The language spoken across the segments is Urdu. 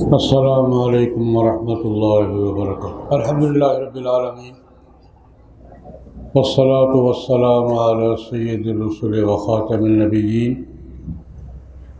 السلام علیکم ورحمۃ اللہ وبرکاتہ۔ الحمدللہ رب العالمین والصلاة والسلام علی سید الرسل وخاتم النبیین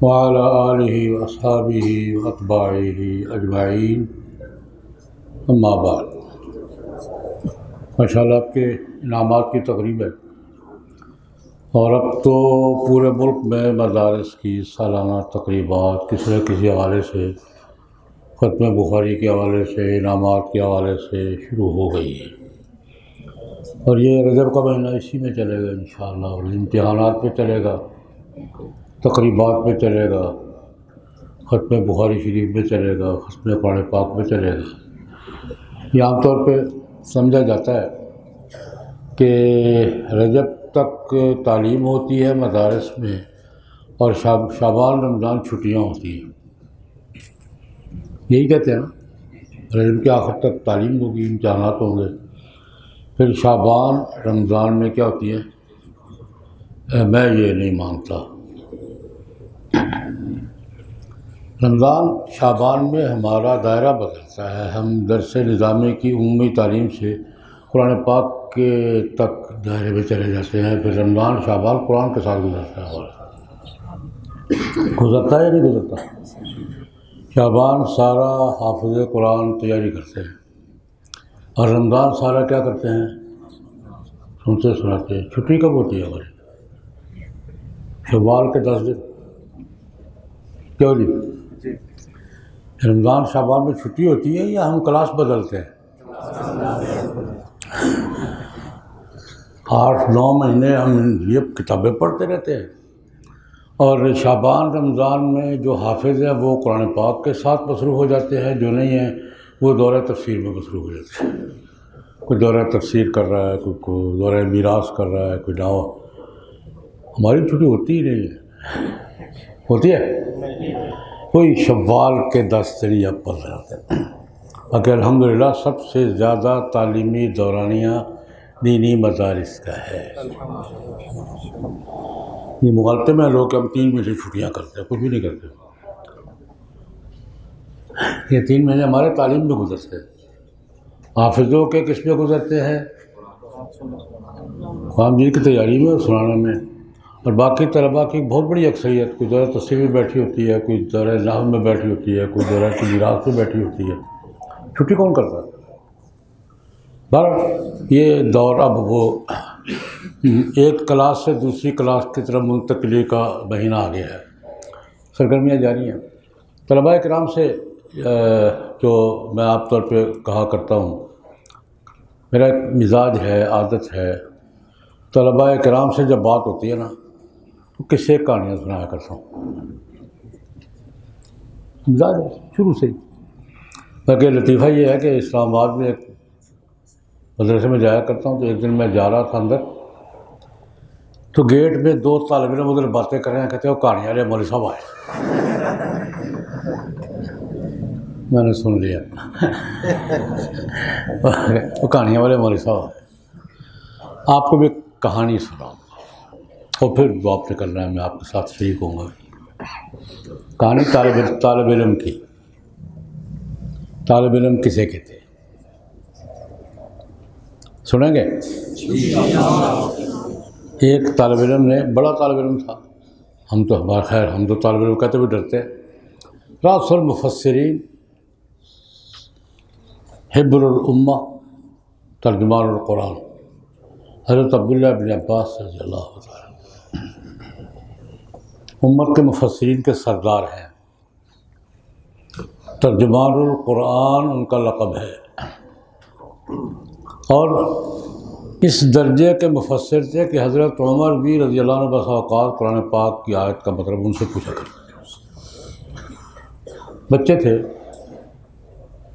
وعلی آلہ واصحابہ واتباعہ اجمعین، اما بعد۔ ماشاءاللہ آپ کے انعامات کی تقریب ہے، اور اب تو پورے ملک میں مدارس کی سالانہ تقریبات کسی نہ کسی حوالے سے، ختم بخاری کے حوالے سے، انعامات کے حوالے سے شروع ہو گئی ہے، اور یہ رجب کا مہینہ اسی میں چلے گا انشاءاللہ، اور امتحانات پہ چلے گا، تقریبات پہ چلے گا، ختم بخاری شریف میں چلے گا، ختم قرآن پاک میں چلے گا۔ یہ عام طور پہ سمجھا جاتا ہے کہ رجب تک تعلیم ہوتی ہے مدارس میں، اور شعبان رمضان چھٹیاں ہوتی ہیں، یہی کہتے ہیں نا، رجب کے آخر تک تعلیم ہوگی، امتحانات ہوں گے، پھر شعبان رمضان میں کیا ہوتی ہے؟ میں یہ نہیں مانتا۔ رمضان شعبان میں ہمارا دائرہ بدلتا ہے، ہم درس نظامی کی عمومی تعلیم سے قرآن پاک کے تک دائرے میں چلے جاتے ہیں، پھر رمضان شعبان قرآن کے ساتھ گزرتا ہے، گزرتا ہے یا نہیں گزرتا؟ شعبان سارا حافظ قرآن تیاری کرتے ہیں، اور رمضان سارا کیا کرتے ہیں؟ سنتے سناتے ہیں۔ چھٹی کب ہوتی ہے ہماری؟ شوال کے 10 دن، کیوں جی؟ رمضان شعبان میں چھٹی ہوتی ہے یا ہم کلاس بدلتے ہیں؟ 8-9 مہینے ہم یہ کتابیں پڑھتے رہتے ہیں، اور شعبان رمضان میں جو حافظ ہیں وہ قرآن پاک کے ساتھ مصروف ہو جاتے ہیں، جو نہیں ہیں وہ دورہ تفسیر میں مصروف ہو جاتے ہیں۔ کوئی دورہ تفسیر کر رہا ہے، کوئی دورہ میراث کر رہا ہے، کوئی دعویٰ۔ ہماری چھٹی ہوتی ہی نہیں ہے، ہوتی ہے کوئی شوال کے 10 دن یا 15 دن۔ باقی الحمدللہ سب سے زیادہ تعلیمی دورانیہ دینی مدارس کا ہے۔ یہ مغالطے میں لوگ ہم 3 مہینے چھٹیاں کرتے ہیں، کچھ بھی نہیں کرتے۔ یہ 3 مہینے ہمارے تعلیم میں گزرتے ہیں، حافظوں کے کس میں گزرتے ہیں؟ قرآن جی کی تیاری میں اور سنانے میں، اور باقی طلباء کی بہت بڑی اکثریت کوئی دورہ تفسیر میں بیٹھی ہوتی ہے، کوئی دورہ نحو میں بیٹھی ہوتی ہے، کوئی دورہ میراث میں بیٹھی ہوتی ہے۔ چھٹی کون کرتا ہے؟ بہرحال یہ دور اب وہ ایک کلاس سے دوسری کلاس کی طرف منتقلی کا مہینہ آ گیا ہے، سرگرمیاں جاری ہیں۔ طلباء کرام سے جو میں عام طور پہ کہا کرتا ہوں، میرا ایک مزاج ہے، عادت ہے، طلباء کرام سے جب بات ہوتی ہے نا تو قصے کہانیاں سنایا کرتا ہوں، مزاج ہے شروع سے ہی۔ بلکہ لطیفہ یہ ہے کہ اسلام آباد میں ایک مدرسے میں جایا کرتا ہوں، تو ایک دن میں جا رہا تھا اندر، تو گیٹ میں 2 طالب علم ادھر باتیں کر رہے ہیں، کہتے ہیں وہ کہانی والے مولوی صاحب آئے۔ میں نے سن لیا، وہ کہانیاں والے مولوی صاحب، آپ کو بھی کہانی سناؤں گا، اور پھر بات کرنا ہے، میں آپ کے ساتھ شریک ہوں گا۔ کہانی طالب علم کی۔ طالب علم کسے کہتے ہیں؟ سنیں گے؟ ایک طالب علم نے، بڑا طالب علم تھا، ہم تو طالب علم کہتے بھی ڈرتے ہیں، رأس المفسرین، حبر الامہ، ترجمان القرآن، حضرت عبداللہ بن عباس رضی اللہ تعالیٰ، امت کے مفسرین کے سردار ہیں، ترجمان القرآن ان کا لقب ہے، اور اس درجے کے مفسر تھے کہ حضرت عمر بھی رضی اللہ عنہ بس اوقات قرآن پاک کی آیت کا مطلب ان سے پوچھا کرتے تھے۔ بچے تھے،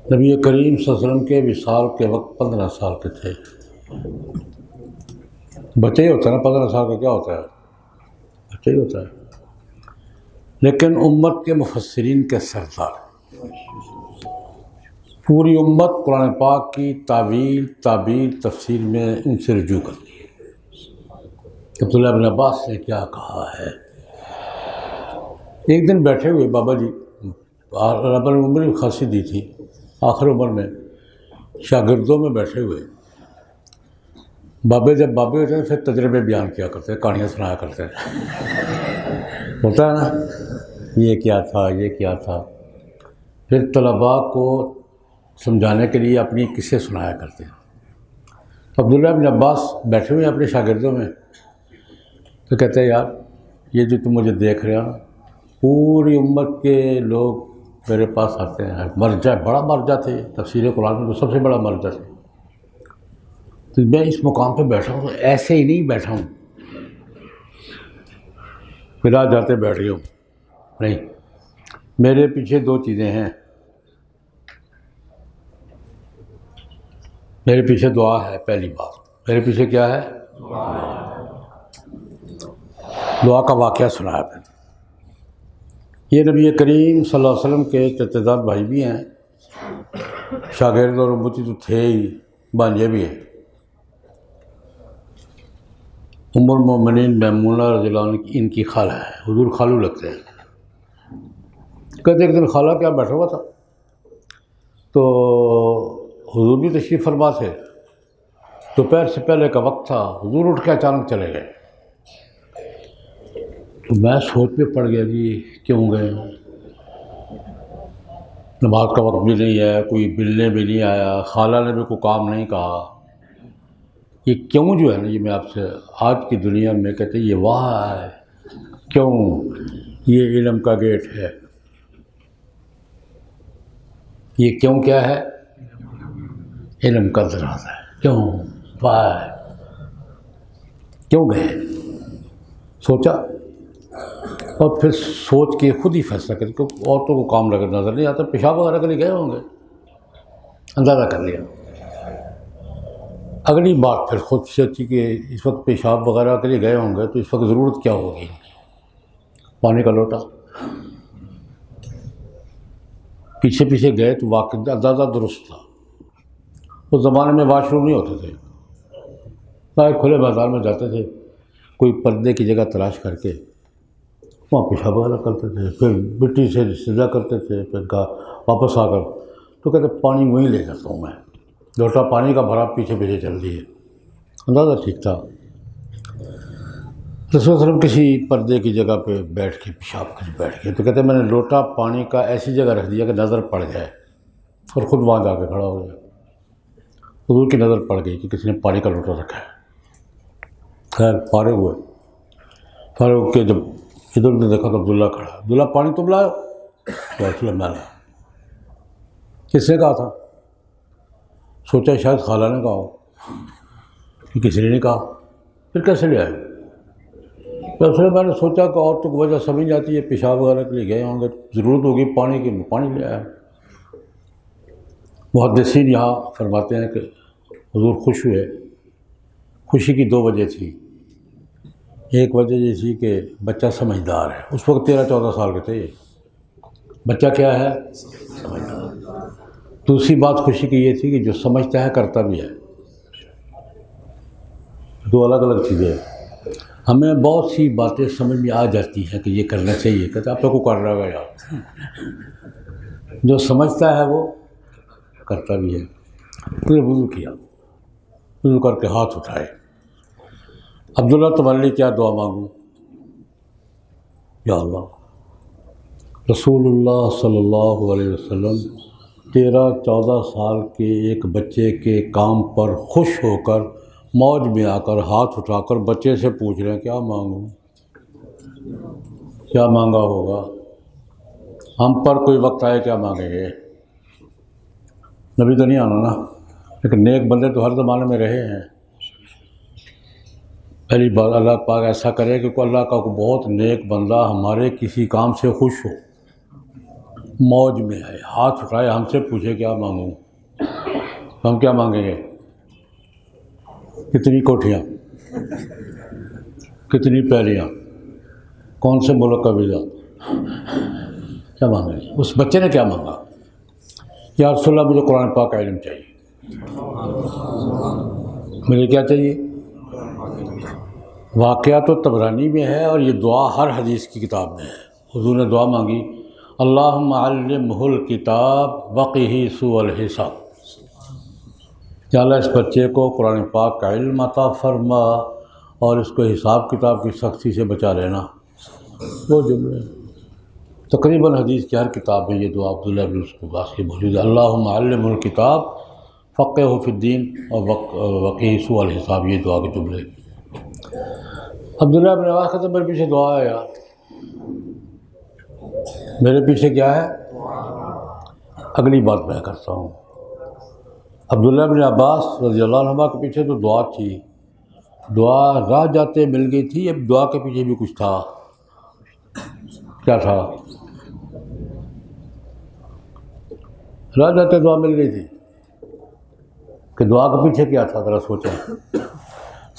نبی کریم صلی اللہ علیہ وسلم کے وصال کے وقت 15 سال کے تھے۔ بچے ہی ہوتا ہے نا، 15 سال کا کیا ہوتا ہے؟ بچے ہی ہوتا ہے، لیکن امت کے مفسرین کے سردار، پوری امت قرآن پاک کی تعویل، تعبیر، تفسیر میں ان سے رجوع کرتی ہے۔ عبداللہ بن عباس نے کیا کہا ہے؟ ایک دن بیٹھے ہوئے بابا جی رب نے عمر بھی خاصی دی تھی، آخر عمر میں شاگردوں میں بیٹھے ہوئے بابے جب بابے ہوتے ہیں پھر تجربے بیان کیا کرتے ہیں، کہانیاں سنایا کرتے ہیں، ہوتا ہے نا، یہ کیا تھا یہ کیا تھا، پھر طلباء کو سمجھانے کے لیے اپنی قصے سنایا کرتے ہیں۔ عبداللہ بن عباس بیٹھے ہوئے ہیں اپنے شاگردوں میں، تو کہتے ہیں یار یہ جو تم مجھے دیکھ رہے ہو نا، پوری امت کے لوگ میرے پاس آتے ہیں، مرجع بڑا مرجع تھے تفسیر قرآن میں، تو سب سے بڑا مرجع تھے، تو میں اس مقام پہ بیٹھا ہوں تو ایسے ہی نہیں بیٹھا ہوں پھر آ جاتے بیٹھ گئے ہوں، نہیں، میرے پیچھے دو چیزیں ہیں، میرے پیچھے دعا ہے، پہلی بات میرے پیچھے کیا ہے، دعا کا واقعہ سنایا میں نے۔ یہ نبی کریم صلی اللہ علیہ وسلم کے چچا بھائی بھی ہیں، شاگرد اور امتی تو تھے ہی، بانجے بھی ہیں۔ ام المومنین میمونہ رضی اللہ عنہ ان کی خالہ ہے، حضور خالو لگتے ہیں۔ کہتے ایک دن خالہ کیا بیٹھا ہوا تھا تو حضور بھی تشریف فرما تھے، دوپہر سے پہلے کا وقت تھا، حضور اٹھ کے اچانک چلے گئے، تو میں سوچ میں پڑ گیا جی کیوں گئے، نماز کا وقت بھی نہیں ہے، کوئی ملنے بھی نہیں آیا، خالہ نے بھی کوئی کام نہیں کہا، یہ کیوں جو ہے نا، یہ میں آپ سے آج کی دنیا میں کہتے ہیں یہ واہ ہے، کیوں، یہ علم کا گیٹ ہے، یہ کیوں کیا ہے، علم کا دروازہ ہے، کیوں واہ کیوں گئے، سوچا اور پھر سوچ کے خود ہی فیصلہ کرے، کیونکہ عورتوں کو کام لگا نظر نہیں آتا، پیشاب وغیرہ کے لیے گئے ہوں گے، اندازہ کر لیا۔ اگلی بات پھر خود سوچی کہ اس وقت پیشاب وغیرہ کے لیے گئے ہوں گے تو اس وقت ضرورت کیا ہوگی، پانی کا لوٹا، پیچھے پیچھے گئے تو واقعی اندازہ درست تھا، اس زمانے میں واش روم نہیں ہوتے تھے، باہر کھلے بازار میں جاتے تھے، کوئی پردے کی جگہ تلاش کر کے وہاں پیشاب وغیرہ کرتے تھے، پھر مٹی سے سجا کرتے تھے، پھر واپس آ کر تو کہتے پانی وہیں لے جاتا ہوں میں، لوٹا پانی کا بھرا پیچھے پیچھے چل دیے، اندازہ ٹھیک تھا۔ رسول صلی اللہ علیہ وسلم کسی پردے کی جگہ پہ بیٹھ کے پیشاب کے لیے بیٹھ گئے، تو کہتے میں نے لوٹا پانی کا ایسی جگہ رکھ دیا کہ نظر پڑ جائے، اور خود وہاں جا کے کھڑا ہو گیا، حضور کی نظر پڑ گئی کہ کسی نے پانی کا لوٹا رکھا ہے، خیر فارغ ہوئے، فارغ کے جب ادھر نے دیکھا تو عبداللہ کھڑا، عبداللہ پانی تم لائے ہو؟ رسول اللہ میں لایا۔ کس نے کہا تھا؟ سوچا شاید خالہ نے کہا ہو، کہ کسی نے نہیں کہا، پھر کیسے لے آئے؟ پھر میں نے سوچا کہ عورتوں کی وجہ سمجھ جاتی ہے، پیشاب وغیرہ کے لیے گئے ہوں گے، ضرورت ہوگی پانی کی، میں پانی لے آیا۔ محدثین یہاں فرماتے ہیں کہ حضور خوش ہوئے، خوشی کی دو وجہ تھی، ایک وجہ یہ تھی کہ بچہ سمجھدار ہے، اس وقت 13-14 سال کے تھے، یہ بچہ کیا ہے، سمجھدار۔ دوسری بات خوشی کی یہ تھی کہ جو سمجھتا ہے کرتا بھی ہے، دو الگ الگ چیزیں ہیں۔ ہمیں بہت سی باتیں سمجھ میں آ جاتی ہیں کہ یہ کرنا چاہیے، کہتے آپ کو کر رہا ہے یار، جو سمجھتا ہے وہ کرتا بھی ہے۔ تو یہ وضو کیا، وضو کر کے ہاتھ اٹھائے، عبداللہ تمہارے لیے کیا دعا مانگوں؟ یا اللہ، رسول اللہ صلی اللہ علیہ وسلم 13-14 سال کے ایک بچے کے کام پر خوش ہو کر موج میں آ کر ہاتھ اٹھا کر بچے سے پوچھ رہے ہیں کیا مانگوں، کیا مانگا ہوگا، ہم پر کوئی وقت آئے کیا مانگیں گے، نبی تو نہیں آنا نا، لیکن نیک بندے تو ہر زمانے میں رہے ہیں۔ پہلی بار اللہ پاک ایسا کرے کہ کوئی اللہ کا کوئی بہت نیک بندہ ہمارے کسی کام سے خوش ہو، موج میں ہے، ہاتھ اٹھائے ہم سے پوچھے کیا مانگوں، ہم کیا مانگیں گے، کتنی کوٹھیاں، کتنی پیلیاں، کون سے ملک کا ویزا، کیا مانگیں گے؟ اس بچے نے کیا مانگا، یا رسول اللہ مجھے قرآن پاک کا علم چاہیے، مجھے کیا چاہیے، واقعہ تو طبرانی میں ہے اور یہ دعا ہر حدیث کی کتاب میں ہے۔ حضور نے دعا مانگی اللہم علمہ الکتاب وقہ سوء الحساب، یا اللہ اس بچے کو قرآن پاک کا علم عطا فرما اور اس کو حساب کتاب کی سختی سے بچا لینا۔ وہ جملے تقریباً حدیث کی ہر کتاب میں یہ دعا عبداللہ بن عباس کی موجود ہے، اللہم علمہ الکتاب فقہہ فی الدین اور وقہ سوء الحساب، یہ دعا کے جملے۔ عبداللہ بن عباس کہتے ہیں میرے پیچھے دعا ہے یار، میرے پیچھے کیا ہے؟ اگلی بات میں کرتا ہوں۔ عبداللہ بن عباس رضی اللہ عنہ کے پیچھے تو دعا تھی، دعا راہ جاتے مل گئی تھی، اب دعا کے پیچھے بھی کچھ تھا۔ کیا تھا؟ راہ جاتے دعا مل گئی تھی کہ دعا کے پیچھے کیا تھا، ذرا سوچیں۔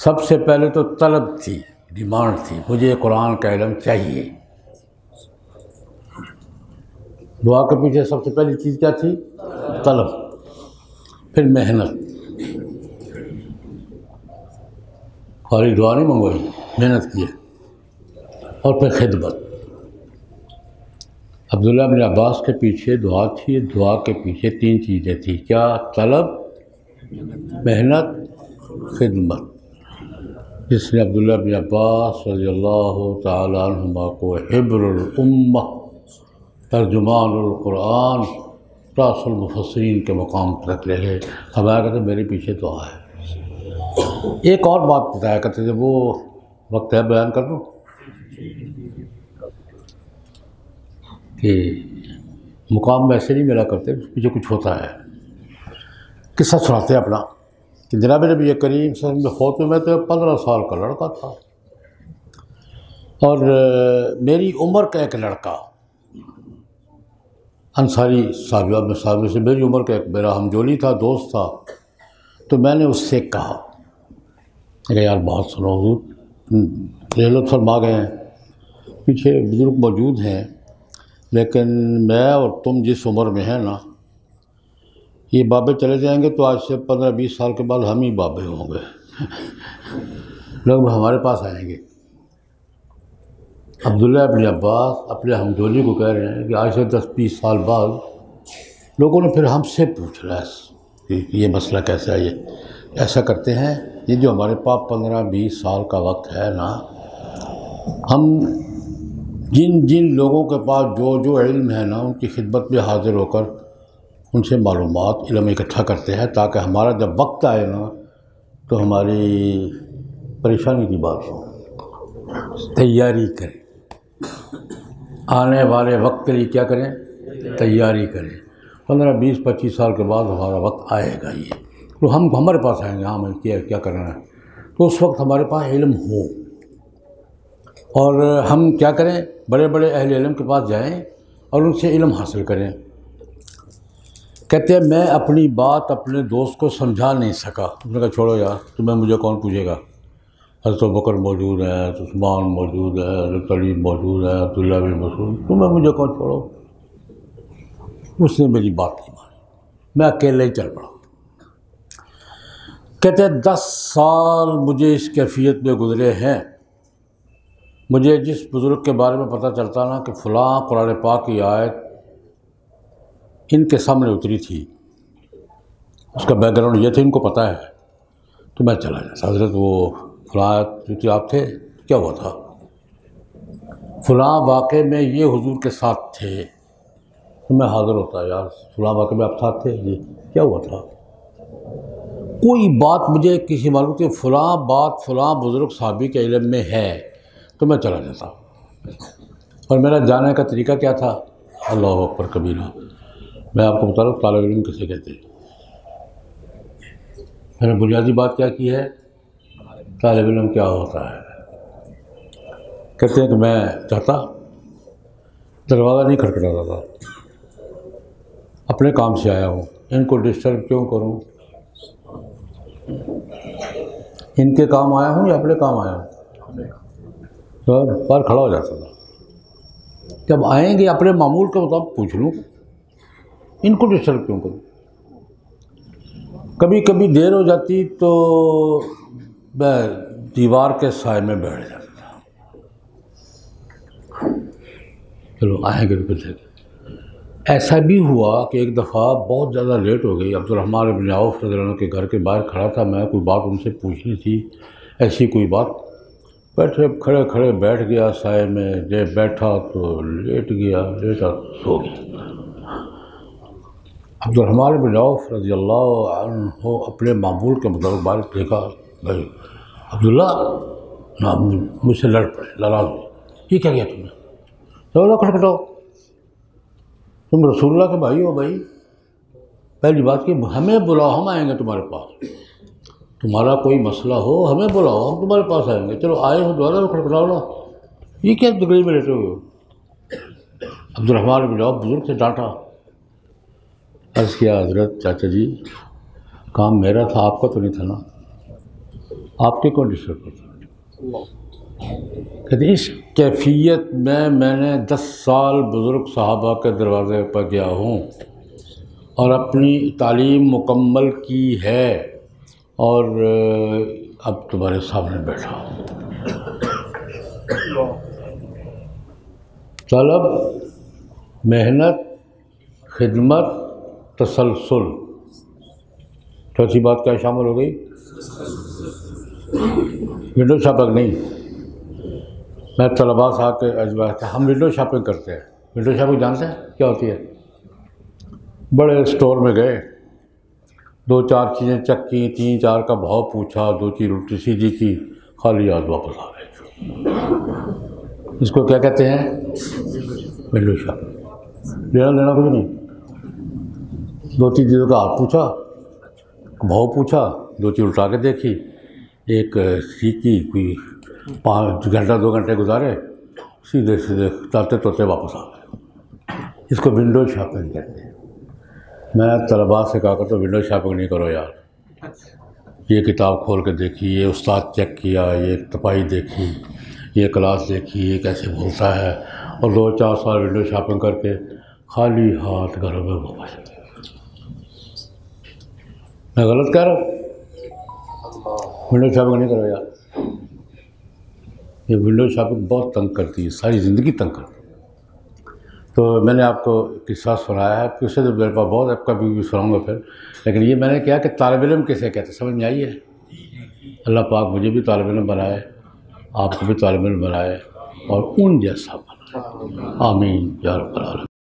سب سے پہلے تو طلب تھی، ڈیمانڈ تھی، مجھے قرآن کا علم چاہیے۔ دعا کے پیچھے سب سے پہلی چیز کیا تھی؟ طلب، پھر محنت، خالی دعا نہیں منگوائی، محنت کی ہے، اور پھر خدمت۔ عبداللہ بن عباس کے پیچھے دعا تھی، دعا کے پیچھے تین چیزیں تھیں، کیا؟ طلب، محنت، خدمت۔ جس نے عبداللہ بن عباس رضی اللہ تعالی عنہما کو حبر الامہ، ترجمان القرآن، راس المفسرین کے مقام پر رکھ لے، ہمارا کہتے میرے پیچھے دعا ہے۔ ایک اور بات بتایا کرتے تھے، وہ وقت ہے بیان کر دوں کہ مقام ویسے نہیں ملا کرتے، اس پیچھے کچھ ہوتا ہے۔ قصہ سناتے ہیں اپنا کہ جناب نبی کریم صلی اللہ علیہ وسلم فوت میں تو 15 سال کا لڑکا تھا، اور میری عمر کا ایک لڑکا انصاری صحابی سے میری عمر کا ایک میرا ہمجولی تھا، دوست تھا، تو میں نے اس سے کہا کہ یار بہت سنو حضور رحلت فرما گئے ہیں، پیچھے بزرگ موجود ہیں، لیکن میں اور تم جس عمر میں ہیں نا، یہ بابے چلے جائیں گے تو آج سے 15-20 سال کے بعد ہم ہی بابے ہوں گے، لوگ ہمارے پاس آئیں گے۔ عبداللہ بن عباس اپنے ہمجولی کو کہہ رہے ہیں کہ آج سے 10-20 سال بعد لوگوں نے پھر ہم سے پوچھ رہا ہے کہ یہ مسئلہ کیسا ہے، یہ ایسا کرتے ہیں، یہ جو ہمارے پاس 15-20 سال کا وقت ہے نا، ہم جن لوگوں کے پاس جو علم ہے نا، ان کی خدمت میں حاضر ہو کر ان سے معلومات علم اکٹھا کرتے ہیں، تاکہ ہمارا جب وقت آئے نا تو ہماری پریشانی کی بات ہو، تیاری کریں، آنے والے وقت کے لیے کیا کریں؟ تیاری کریں۔ 15-20-25 سال کے بعد ہمارا وقت آئے گا، یہ تو ہمارے پاس آئیں گے، ہاں میں کیا کرنا ہے، تو اس وقت ہمارے پاس علم ہو، اور ہم کیا کریں؟ بڑے بڑے اہل علم کے پاس جائیں اور ان سے علم حاصل کریں۔ کہتے ہیں میں اپنی بات اپنے دوست کو سمجھا نہیں سکا، اس نے کہا چھوڑو یار، تمہیں مجھے کون پوچھے گا، حضرت بکر موجود ہے، عثمان موجود ہے، حضرت علی موجود ہے، عبداللہ بن مسعود، تمہیں مجھے کون، چھوڑو۔ اس نے میری بات نہیں مانی، میں اکیلے ہی چل پڑا۔ کہتے ہیں 10 سال مجھے اس کیفیت میں گزرے ہیں، مجھے جس بزرگ کے بارے میں پتہ چلتا نا کہ فلاں قرآن پاک کی آیت ان کے سامنے اتری تھی، اس کا بیک گراؤنڈ یہ تھا، ان کو پتہ ہے، تو میں چلا جاتا، حضرت وہ فلاں آیت جو آپ تھے کیا ہوا تھا، فلاں واقعے میں یہ حضور کے ساتھ تھے، تو میں حاضر ہوتا، یار فلاں واقعے میں آپ ساتھ تھے، جی کیا ہوا تھا، کوئی بات مجھے کسی معلوم کہ فلاں بات فلاں بزرگ صحابی کے علم میں ہے، تو میں چلا جاتا۔ اور میرا جانے کا طریقہ کیا تھا؟ اللہ اکبر کبیرہ، میں آپ کو بتا رہا ہوں طالب علم کسے کہتے ہیں۔ میں نے بنیادی بات کیا کی ہے، طالب علم کیا ہوتا ہے۔ کہتے ہیں کہ میں چاہتا دروازہ نہیں کھٹکھٹاتا تھا، اپنے کام سے آیا ہوں، ان کو ڈسٹرب کیوں کروں، ان کے کام آیا ہوں یا اپنے کام آیا ہوں، تو پر کھڑا ہو جاتا تھا، جب آئیں گے اپنے معمول کے مطابق پوچھ لوں، ان کو ڈسٹرب کیوں کروں۔ کبھی کبھی دیر ہو جاتی تو میں دیوار کے سائے میں بیٹھ جاتا تھا، چلو آئیں گے تو پھر ایسا بھی ہوا کہ ایک دفعہ بہت زیادہ لیٹ ہو گئی، عبدالرحمن بن عوف رضی اللہ عنہ کے گھر کے باہر کھڑا تھا میں، کوئی بات ان سے پوچھنی تھی، ایسی کوئی بات، بیٹھے کھڑے کھڑے بیٹھ گیا سائے میں، جب بیٹھا تو لیٹ گیا، لیٹا سو گیا۔ عبدالرحمن بن عوف رضی اللہ عنہ اپنے معمول کے مطابق باہر دیکھا، بھائی عبداللہ نا مجھ سے لڑ پڑے، ناراض ہوئے، یہ کیا کیا تم نے؟ چلو کھٹکھٹاؤ، تم رسول اللہ کے بھائی ہو بھائی، پہلی بات کہ ہمیں بلاؤ، ہم آئیں گے تمہارے پاس، تمہارا کوئی مسئلہ ہو ہمیں بلاؤ، ہم تمہارے پاس آئیں گے، چلو آئے ہو دوبارہ کھٹکھٹاؤ نا، یہ کیا تقریر میں لیٹے ہوئے ہو؟ عبدالرحمن بن عوف بزرگ سے ڈانٹا، عرض کیا حضرت چاچا جی کام میرا تھا، آپ کا تو نہیں تھا نا، آپ کے کون ڈسٹرب کرتا؟ کہتے اس کیفیت میں نے 10 سال بزرگ صحابہ کے دروازے پر گیا ہوں اور اپنی تعلیم مکمل کی ہے، اور اب تمہارے سامنے بیٹھا ہوں۔ طلب، محنت، خدمت، تسلسل، چوتھی بات کیا شامل ہو گئی؟ ونڈو شاپنگ نہیں۔ میں طلباء سے آ کے ہم ونڈو شاپنگ کرتے ہیں، ونڈو شاپنگ جانتے ہیں کیا ہوتی ہے؟ بڑے اسٹور میں گئے، 2-4 چیزیں چیک کی، 3-4 کا بھاؤ پوچھا، 2 چیز الٹی سیدھی کی، خالی ہاتھ واپس آ گئے۔ اس کو کیا کہتے ہیں؟ Window shopping. لینا کچھ نہیں، 2-3 چیزوں کا ہاتھ پوچھا، بھاؤ پوچھا، 2 چیز الٹا کے دیکھی، ایک سیکھی، کوئی 5 گھنٹہ 2 گھنٹے گزارے، سیدھے تاتے توتے واپس آ گئے۔ اس کو ونڈو شاپنگ کہتے ہیں۔ میں طلباء سے کہا کرتا ہوں ونڈو شاپنگ نہیں کرو یار، یہ کتاب کھول کے دیکھی، یہ استاد چیک کیا، یہ تپائی دیکھی، یہ کلاس دیکھی، یہ کیسے بولتا ہے، اور 2-4 سال ونڈو شاپنگ کر کے خالی ہاتھ گھروں میں واپس۔ میں غلط کہہ رہا ہوں؟ ونڈو شاپنگ نہیں کرو یار، یہ ونڈو شاپنگ بہت تنگ کرتی ہے، ساری زندگی تنگ کرتی ہے۔ تو میں نے آپ کو قصہ سنایا ہے، قصے تو میرے پاس بہت، آپ کا بھی سناؤں گا پھر، لیکن یہ میں نے کیا کہ طالب علم کیسے کہتے ہیں، سمجھ میں آئی ہے؟ اللہ پاک مجھے بھی طالب علم بنائے، آپ کو بھی طالب علم بنائے، اور ان جیسا بنائے، آمین یا رب العالمین۔